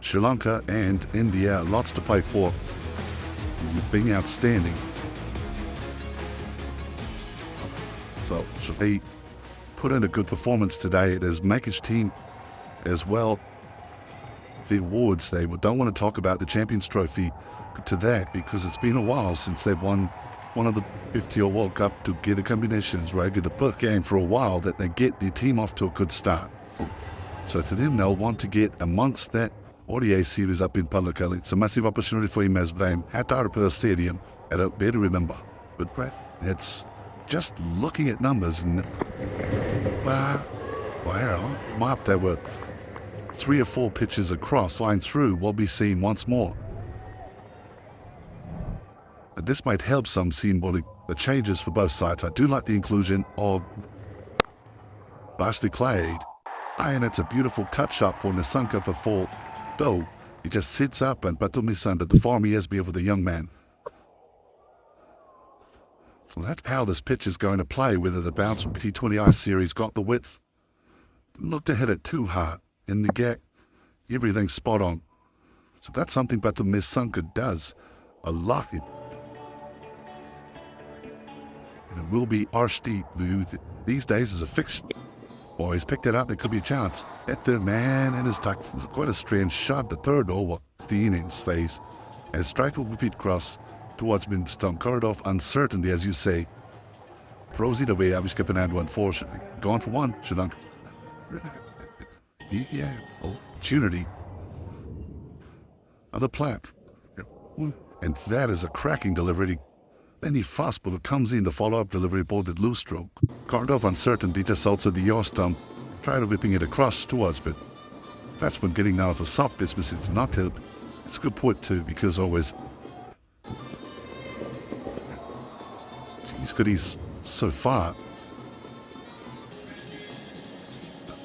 Sri Lanka and India, lots to play for, being outstanding. So they put in a good performance today. It is Maker's team as well. The awards, they don't want to talk about the Champions Trophy to that because it's been a while since they've won one of the 50 World Cup to get a combinations, right? Get the book game for a while that they get the team off to a good start. So to them, they'll want to get amongst that ODI series up in Pallakal. It's a massive opportunity for him as well at Arapur Stadium. I don't better remember. But Brett, it's just looking at numbers and wow, map there were 3 or 4 pitches across, line through, we'll be seeing once more. And this might help some symbolic the changes for both sides. I do like the inclusion of Bashley Clade. And it's a beautiful cut shot for Nisanka for 4. Though he just sits up and Batumisanda, the form he has been for the young man. So that's how this pitch is going to play, whether the bounce from T20I series got the width. Look to hit it too hard. In the gap, everything's spot on. So that's something Batumisanda does a lot. And it will be Arshdeep, who these days is a fiction. Boy, he's picked it up. There could be a chance. At the man and his tuck. It was quite a strange shot. The third over the innings phase. And strike with feet cross towards mid-stump. Corridor uncertainty, as you say. Throws it away. Avishka unfortunately. Gone for one, Sri Lanka. Yeah, opportunity. Other plap. And that is a cracking delivery. Then he fastball comes in, the follow-up delivery ball at loose stroke. Corridor uncertainty just outside the yaw stump. Try to whipping it across towards, but that's when getting out of a soft business, it's not help. It's a good point too, because always he's good, he's so far.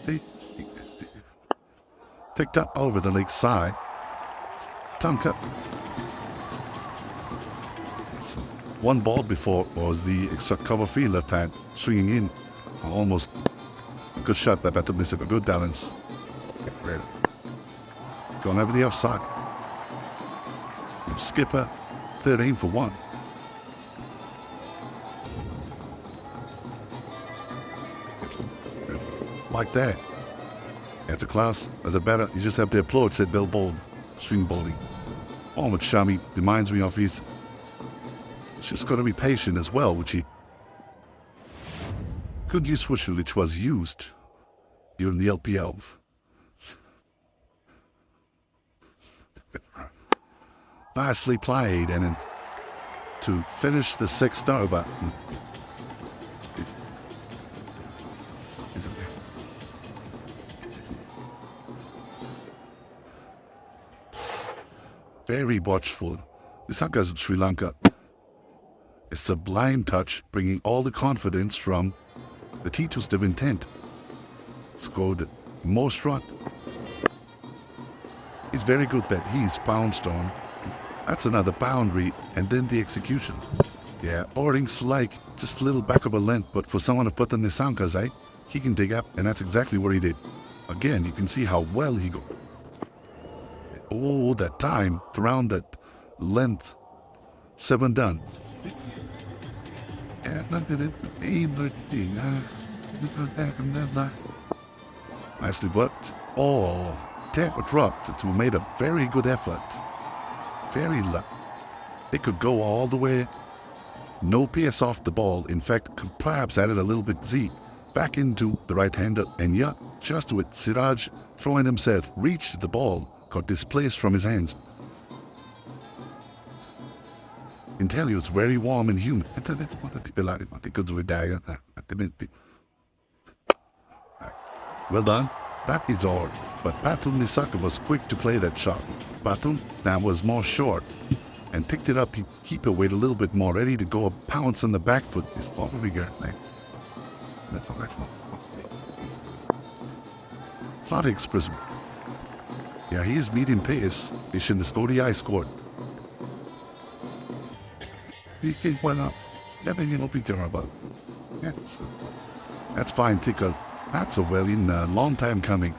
They picked up over the leg side. Tunka. So, one ball before was the extra cover field left hand swinging in. Almost a good shot that better miss it, a good balance. Going over the offside. Skipper 13 for 1. Like that. That's a class. As a batter, you just have to applaud, said Bill Bold. Swing bowling. Ahmed Shami reminds me of his. Just got to be patient as well, which he could use which was used during the LPL. Nicely played, and then to finish the 6th over. Very watchful. This goes in Sri Lanka. A sublime touch, bringing all the confidence from the T2's of intent. Scored most run. He's very good that he's pounced on. That's another boundary, and then the execution. Yeah, Oring's like just a little back of a length, but for someone to put in the Nisanka's, he can dig up, and that's exactly what he did. Again, you can see how well he got. Oh, that time, around that length. 7 done. Nicely worked. Oh, that dropped to made a very good effort. Very luck. They could go all the way. No PS off the ball. In fact, perhaps added a little bit Z back into the right-hander. And yeah, just with Siraj throwing himself, reached the ball, got displaced from his hands. Intel was very warm and humid. Well done. That is all. But Batul Nisaka was quick to play that shot. Batul now was more short and picked it up. He keep it weight a little bit more, ready to go a pounce on the back foot. It's off of figure. That's all right. Not express. Yeah, he is medium pace. He should have ODI scored. He came well up. Everything will be terrible. That's fine, Tickle. That's a well in a long time coming.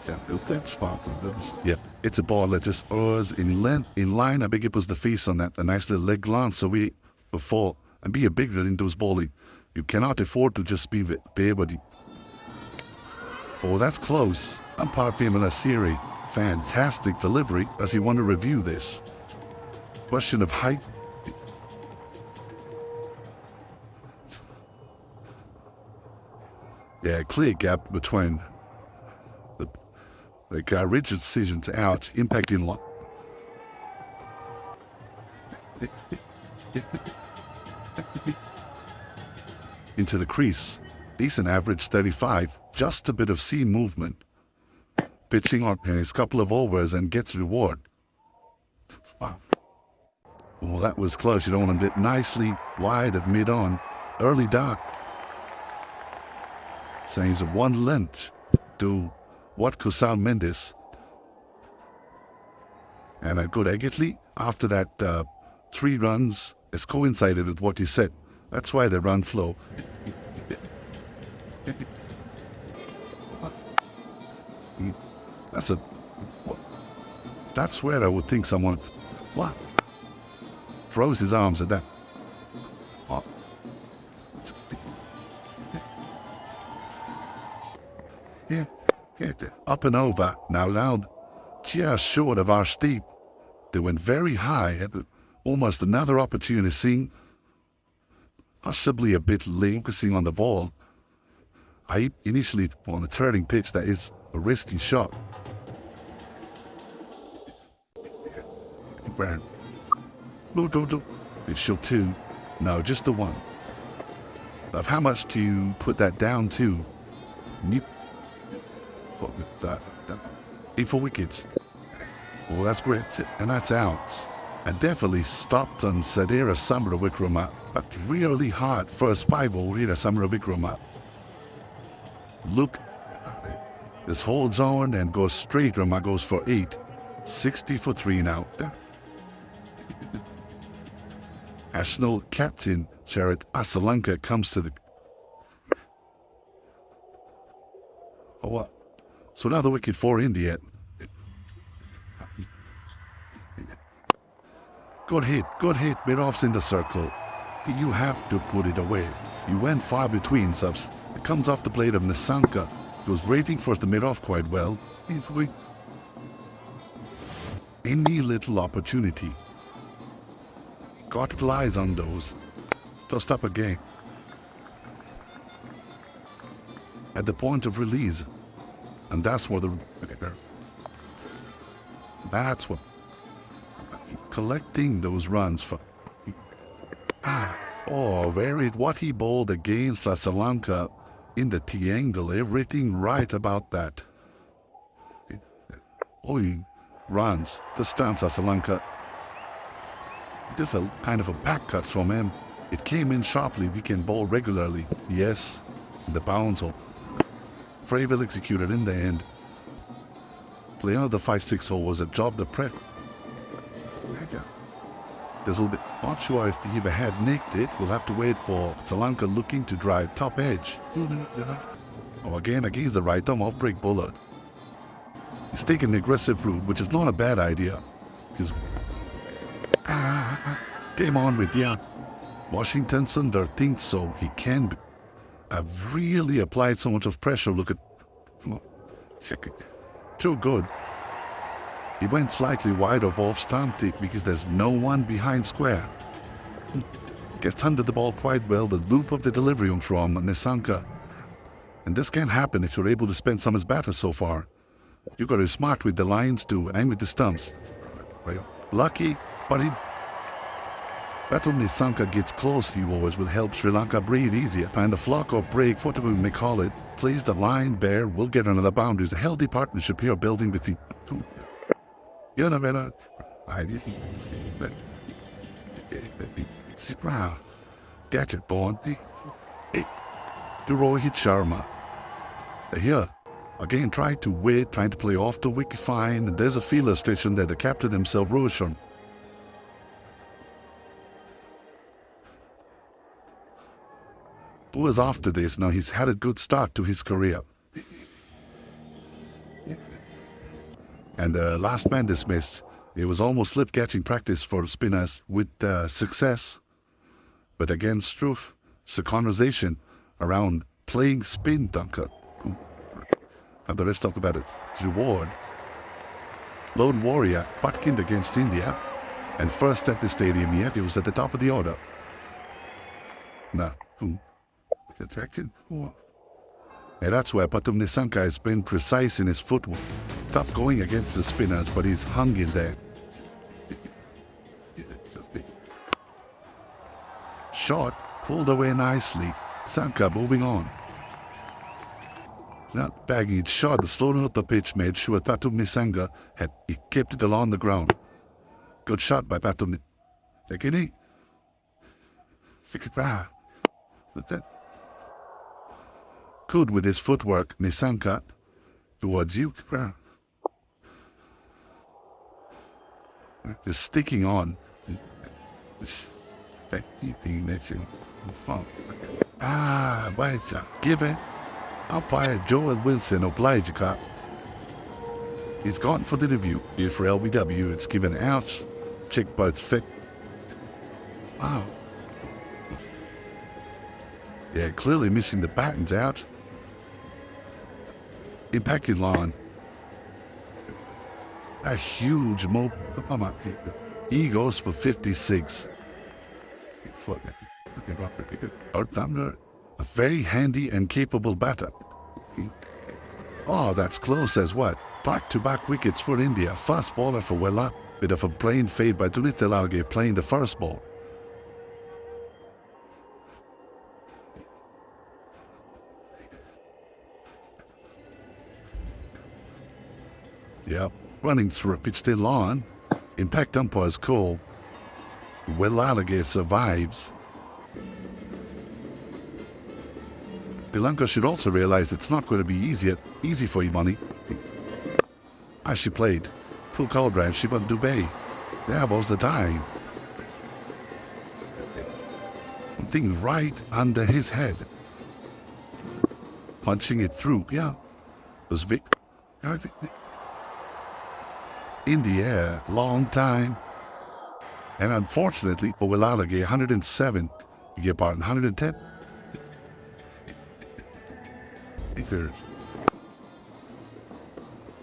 Yeah, It's a ball that just was in line. I think it was the face on that. A nice little leg glance away before and be a bigger in those bowling. You cannot afford to just be bare, but oh, that's close. Umpire Famila Siri. Fantastic delivery. Does he want to review this? Question of height. Yeah, clear gap between the rigid decisions out, impacting lot. Into the crease. Decent average 35. Just a bit of seam movement. Pitching on his couple of overs and gets reward. Wow. Well, that was close. You don't want to bit nicely wide of mid-on. Early dark. Saves one length to what Kusal Mendes. And a good Egertley after that 3 runs has coincided with what you said. That's why the run flow. That's where I would think someone throws his arms at that. Oh. Yeah, up and over, now loud, just short of our steep. They went very high at almost another opportunity, seeing possibly a bit focusing on the ball. I initially on the turning pitch, that is a risky shot. Where? No. It's show 2. No, just the 1. Of how much do you put that down to? For wickets. Well, that's great. And that's out. And definitely stopped on Sadira Samra Vikrama. But really hard first 5 over here, Samra Vikrama. Look, this holds on and goes straight. Rama goes for 8. 60 for 3 now. National captain Indiavssrilanka comes to the. Oh, what? So another wicket for India. Good hit. Mid-off's in the circle. You have to put it away. You went far between subs. It comes off the blade of Nisanka. He was waiting for the mid-off quite well. Any little opportunity. Got eyes on those. Tossed up again. At the point of release. And that's where that's what collecting those runs for. What he bowled against Sri Lanka in the T-angle, everything right about that. He runs the stumps Sri Lanka. Difficult, kind of a back cut from him. It came in sharply. We can bowl regularly. Yes, the bounce. Very well executed in the end. Play another 5-6 overs. A job the prep. This will be not sure if he had nicked it. We'll have to wait for Sri Lanka looking to drive top edge. Again against the right arm off break bowler. He's taking the aggressive route, which is not a bad idea. Because came on with Washington Sundar thinks so. He can be. I've really applied so much of pressure. Look at too good. He went slightly wide of off stump tick because there's no one behind square. Gets under the ball quite well. The loop of the delivery from Nisanka. And this can happen if you're able to spend some as batter so far. You got to be smart with the lines too and with the stumps. Lucky, but he. Battle Nisanka gets close few overs will help Sri Lanka breathe easier. Find a flock or break, whatever we may call it. Plays the line bare. We'll get another boundary. It's a healthy partnership here building with the two. You know better. Wow. That's it, born. Hey, to Rohit Sharma. Here. Again, trying to wait, trying to play off the wicket fine. And there's a field illustration there. The captain himself, Rohit Sharma. Who is after this? Now he's had a good start to his career. And the last man dismissed. It was almost slip catching practice for spinners with success. But again, Struff, it's a conversation around playing spin dunker. And the rest talk about its reward. Lone Warrior, Patkind against India. And first at the stadium yet, he was at the top of the order. Now, attracted? And that's where Patum Nisanka has been precise in his footwork. Tough going against the spinners, but he's hung in there. Shot, pulled away nicely. Sanka moving on. Not bagging it short, the slowness of the pitch made sure Patum Nisanka had kept it along the ground. Good shot by Patum. Take it. Good with his footwork, Nisanka towards you. Just sticking on. Give it. Umpire Joel Wilson obliged. He's gone for the review. Here for LBW, it's given out. Check both fit. Wow. Yeah, clearly missing the patterns out. Impacted line. A huge move. He goes for 56. A very handy and capable batter. Oh, that's close as what? Back-to-back wickets for India. Fast bowler for Wella. Bit of a brain fade by Dunithalage playing the first ball. Yep, running through a pitch still on. Impact umpire's call. Wellalage survives. Lanka should also realize it's not going to be easy for Imani. As she played, full call drive, she went Dubai. There was the time. Thing right under his head. Punching it through, yeah. Was Vic. In the air, long time. And unfortunately for Wellalage, 107. You get pardon, 110.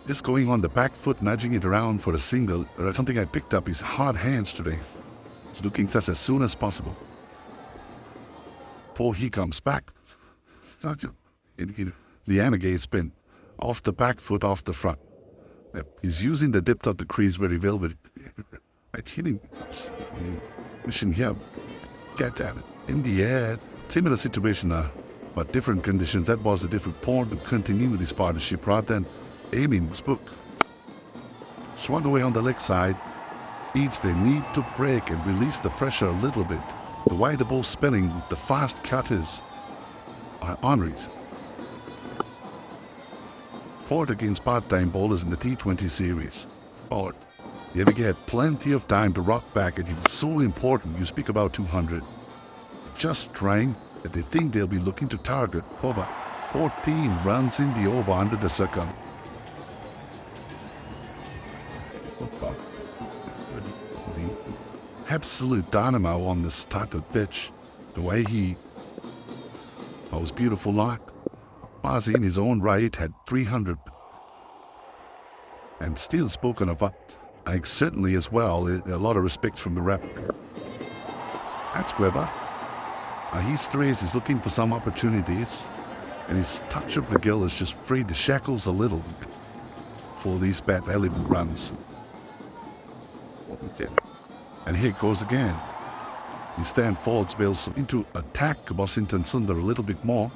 Just going on the back foot, nudging it around for a single. Something I picked up is hard hands today. It's looking thus as soon as possible. Before he comes back. The Anagay spin. Off the back foot, off the front. He's using the depth of the crease very well, but hitting mission here. Get at it. In the air. Similar situation now. But different conditions. That was a different point to continue this partnership rather than aiming was booked. Swung away on the leg side. Each they need to break and release the pressure a little bit. The way the ball spinning with the fast cutters are Henry's. Ford against part-time bowlers in the T20 series. Ford. You get plenty of time to rock back, and it's so important. You speak about 200. Just trying that they think they'll be looking to target over 14 runs in the over under the circum. Absolute dynamo on this type of pitch. The way he was beautiful like. Mazi in his own right had 300. And still spoken of up. Certainly as well, a lot of respect from the rep. That's clever. He's threes, he's looking for some opportunities, and his touch of the gill has just freed the shackles a little for these bat element runs. And here it goes again. He stand forwards, builds into attack Bosington Sundar a little bit more.